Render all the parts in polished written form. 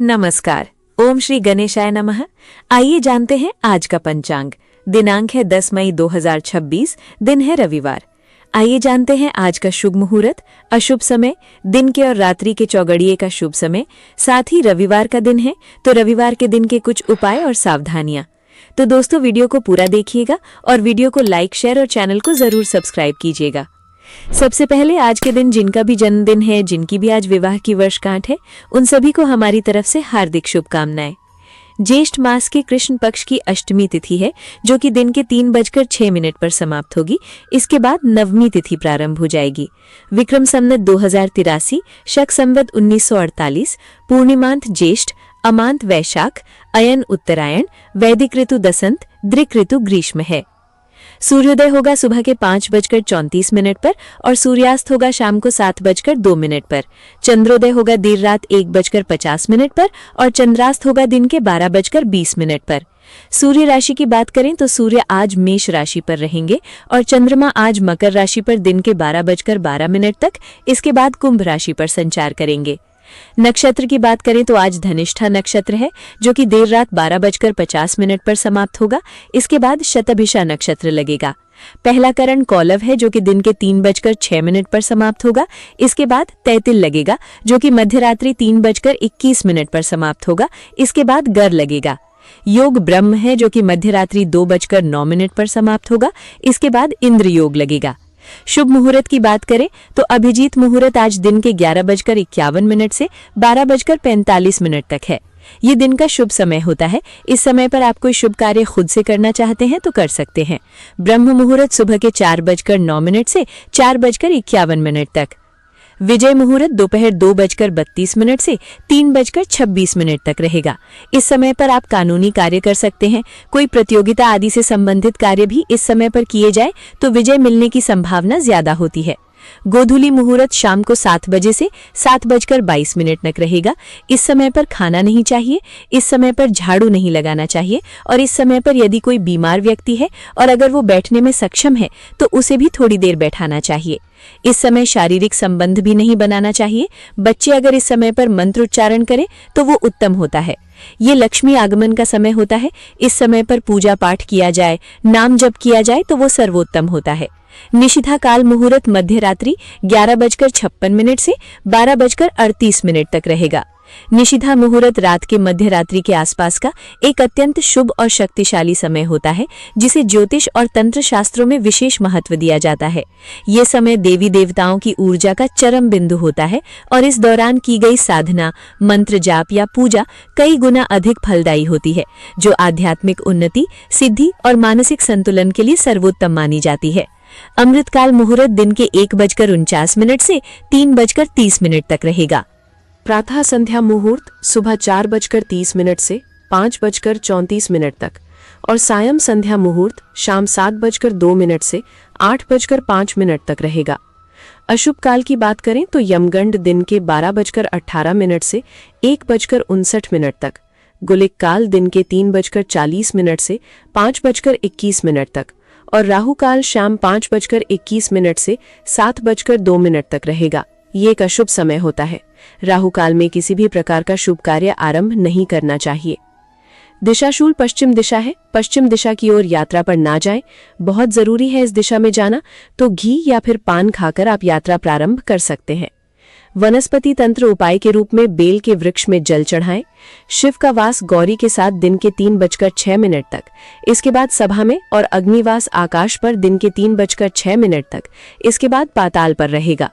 नमस्कार। ओम श्री गणेशाय नमः। आइए जानते हैं आज का पंचांग। दिनांक है 10 मई 2026, दिन है रविवार। आइए जानते हैं आज का शुभ मुहूर्त, अशुभ समय, दिन के और रात्रि के चौगड़िए का शुभ समय, साथ ही रविवार का दिन है तो रविवार के दिन के कुछ उपाय और सावधानियां। तो दोस्तों वीडियो को पूरा देखिएगा और वीडियो को लाइक, शेयर और चैनल को जरूर सब्सक्राइब कीजिएगा। सबसे पहले आज के दिन जिनका भी जन्मदिन है, जिनकी भी आज विवाह की वर्षगांठ है, उन सभी को हमारी तरफ से हार्दिक शुभकामनाएं। ज्येष्ठ मास के कृष्ण पक्ष की अष्टमी तिथि है जो कि दिन के 3:06 पर समाप्त होगी। इसके बाद नवमी तिथि प्रारंभ हो जाएगी। विक्रम संवत 2083, शक संवत 1948, पूर्णिमांत ज्येष्ठ, अमांत वैशाख, अयन उत्तरायण, वैदिक ऋतु बसंत, दृक ऋतु ग्रीष्म है। सूर्योदय होगा सुबह के 5:34 पर और सूर्यास्त होगा शाम को 7:02 पर। चंद्रोदय होगा देर रात 1:50 पर और चंद्रास्त होगा दिन के 12:20 पर। सूर्य राशि की बात करें तो सूर्य आज मेष राशि पर रहेंगे और चंद्रमा आज मकर राशि पर दिन के 12:12 तक, इसके बाद कुंभ राशि पर संचार करेंगे। नक्षत्र की बात करें तो आज धनिष्ठा नक्षत्र है जो कि देर रात 12:50 पर समाप्त होगा। इसके बाद शतभिषा नक्षत्र लगेगा। पहला करण कौलव है जो कि दिन के 3:06 पर समाप्त होगा। इसके बाद तैतिल लगेगा जो कि मध्यरात्रि 3:21 पर समाप्त होगा। इसके बाद गर लगेगा। योग ब्रह्म है जो कि मध्यरात्रि 2:09 पर समाप्त होगा। इसके बाद इंद्र योग लगेगा। शुभ मुहूर्त की बात करें तो अभिजीत मुहूर्त आज दिन के 11:51 से 12:45 तक है। ये दिन का शुभ समय होता है। इस समय पर आप कोई शुभ कार्य खुद से करना चाहते हैं तो कर सकते हैं। ब्रह्म मुहूर्त सुबह के 4:09 से 4:51 तक। विजय मुहूर्त दोपहर 2:32 से 3:26 तक रहेगा। इस समय पर आप कानूनी कार्य कर सकते हैं। कोई प्रतियोगिता आदि से संबंधित कार्य भी इस समय पर किए जाए तो विजय मिलने की संभावना ज्यादा होती है। गोधूली मुहूर्त शाम को 7 बजे से 7:22 तक रहेगा। इस समय पर खाना नहीं चाहिए, इस समय पर झाड़ू नहीं लगाना चाहिए और इस समय पर यदि कोई बीमार व्यक्ति है और अगर वो बैठने में सक्षम है तो उसे भी थोड़ी देर बैठाना चाहिए। इस समय शारीरिक संबंध भी नहीं बनाना चाहिए। बच्चे अगर इस समय पर मंत्र उच्चारण करें तो वो उत्तम होता है। ये लक्ष्मी आगमन का समय होता है। इस समय पर पूजा पाठ किया जाए, नाम जप किया जाए तो वो सर्वोत्तम होता है। निशिथा काल मुहूर्त मध्य रात्रि 11:56 से 12:38 तक रहेगा। निशिथा मुहूर्त रात के मध्य रात्रि के आसपास का एक अत्यंत शुभ और शक्तिशाली समय होता है जिसे ज्योतिष और तंत्र शास्त्रों में विशेष महत्व दिया जाता है। ये समय देवी देवताओं की ऊर्जा का चरम बिंदु होता है और इस दौरान की गई साधना, मंत्र जाप या पूजा कई गुना अधिक फलदायी होती है, जो आध्यात्मिक उन्नति, सिद्धि और मानसिक संतुलन के लिए सर्वोत्तम मानी जाती है। अमृतकाल मुहूर्त दिन के 1:49 से 3:30 तक रहेगा। प्रातः संध्या मुहूर्त सुबह 4:30 से 5:34 तक और सायं संध्या मुहूर्त शाम 7:02 से 8:05 तक रहेगा। अशुभ काल की बात करें तो यमगंड दिन के 12:18 से 1:59 तक, गुलिक काल दिन के 3:40 से 5:21 तक और राहु काल शाम 5:21 से 7:02 तक रहेगा। ये एक अशुभ समय होता है। राहु काल में किसी भी प्रकार का शुभ कार्य आरंभ नहीं करना चाहिए। दिशाशूल पश्चिम दिशा है। पश्चिम दिशा की ओर यात्रा पर ना जाएं। बहुत जरूरी है इस दिशा में जाना, तो घी या फिर पान खाकर आप यात्रा प्रारंभ कर सकते हैं। वनस्पति तंत्र उपाय के रूप में बेल के वृक्ष में जल चढ़ाएं। शिव का वास गौरी के साथ दिन के 3:06 तक, इसके बाद सभा में और अग्निवास आकाश पर दिन के 3:06 तक, इसके बाद पाताल पर रहेगा।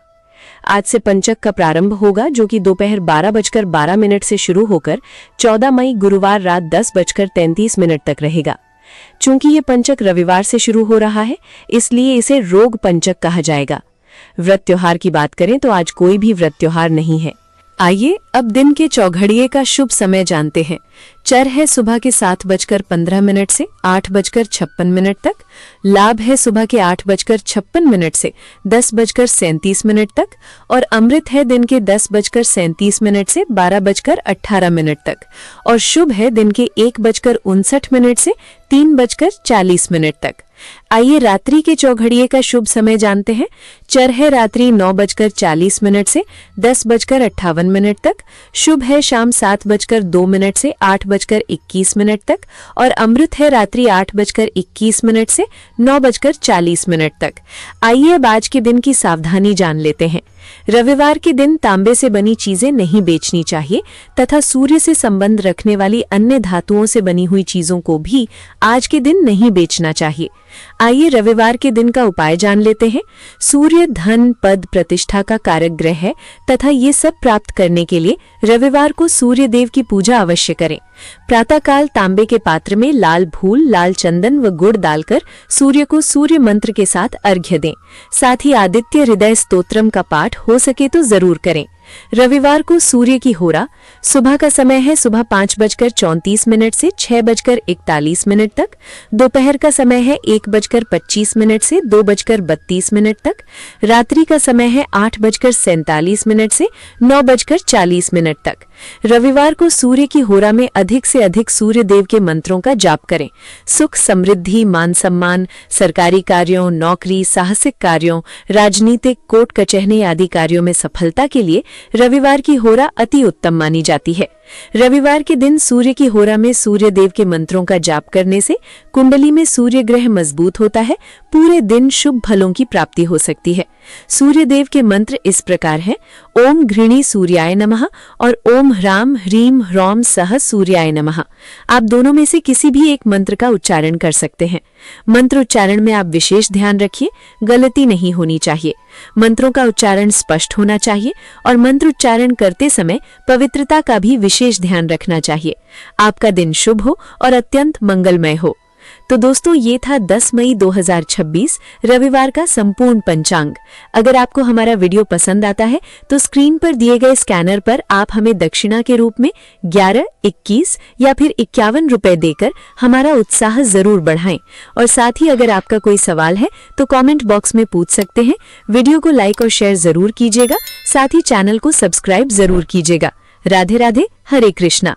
आज से पंचक का प्रारंभ होगा जो कि दोपहर 12:12 से शुरू होकर 14 मई गुरुवार रात 10:33 तक रहेगा। चूंकि ये पंचक रविवार से शुरू हो रहा है इसलिए इसे रोग पंचक कहा जाएगा। व्रत त्योहार की बात करें तो आज कोई भी व्रत त्योहार नहीं है। आइए अब दिन के चौघड़िए का शुभ समय जानते हैं। चर है सुबह के 7:15 से 8:56 तक। लाभ है सुबह के 8:56 से 10:37 तक और अमृत है दिन के 10:37 से 12:18 तक और शुभ है दिन के 1:59 से 3:40 तक। आइए रात्रि के चौघड़िए का शुभ समय जानते हैं। चर है रात्रि 9:40 से 10:58 तक। शुभ है शाम 7:02 से 8:21 तक और अमृत है रात्रि 8:21 से 9:40 तक। आइए अब आज के दिन की सावधानी जान लेते हैं। रविवार के दिन तांबे से बनी चीजें नहीं बेचनी चाहिए तथा सूर्य से संबंध रखने वाली अन्य धातुओं से बनी हुई चीजों को भी आज के दिन नहीं बेचना चाहिए। आइए रविवार के दिन का उपाय जान लेते हैं। सूर्य धन पद प्रतिष्ठा का कारक ग्रह है तथा ये सब प्राप्त करने के लिए रविवार को सूर्य देव की पूजा अवश्य करें। प्रातःकाल तांबे के पात्र में लाल फूल, लाल चंदन व गुड़ डालकर सूर्य को सूर्य मंत्र के साथ अर्घ्य दें। साथ ही आदित्य हृदय स्तोत्रम का पाठ हो सके तो जरूर करें। रविवार को सूर्य की होरा सुबह का समय है सुबह 5:34 से 6:41 तक। दोपहर का समय है 1:25 से 2:32 तक। रात्रि का समय है 8:47 से 9:40 तक। रविवार को सूर्य की होरा में अधिक से अधिक सूर्य देव के मंत्रों का जाप करें। सुख समृद्धि, मान सम्मान, सरकारी कार्यों, नौकरी, साहसिक कार्यों, राजनीतिक, कोर्ट कचहरी आदि कार्यों में सफलता के लिए रविवार की होरा अति उत्तम मानी जाती है। रविवार के दिन सूर्य की होरा में सूर्य देव के मंत्रों का जाप करने से कुंडली में सूर्य ग्रह मजबूत होता है। पूरे दिन शुभ फलों की प्राप्ति हो सकती है। सूर्य देव के मंत्र इस प्रकार हैं: ओम घृणी सूर्याय नमः और ओम ह्राम ह्रीम ह्रौम सह सूर्याय नमः। आप दोनों में से किसी भी एक मंत्र का उच्चारण कर सकते हैं। मंत्र उच्चारण में आप विशेष ध्यान रखिए, गलती नहीं होनी चाहिए। मंत्रों का उच्चारण स्पष्ट होना चाहिए और मंत्र उच्चारण करते समय पवित्रता का भी विशेष ध्यान रखना चाहिए। आपका दिन शुभ हो और अत्यंत मंगलमय हो। तो दोस्तों, ये था 10 मई 2026 रविवार का संपूर्ण पंचांग। अगर आपको हमारा वीडियो पसंद आता है तो स्क्रीन पर दिए गए स्कैनर पर आप हमें दक्षिणा के रूप में 11, 21 या फिर 51 रुपए देकर हमारा उत्साह जरूर बढ़ाएं। और साथ ही अगर आपका कोई सवाल है तो कमेंट बॉक्स में पूछ सकते हैं। वीडियो को लाइक और शेयर जरूर कीजिएगा। साथ ही चैनल को सब्सक्राइब जरूर कीजिएगा। राधे राधे, हरे कृष्णा।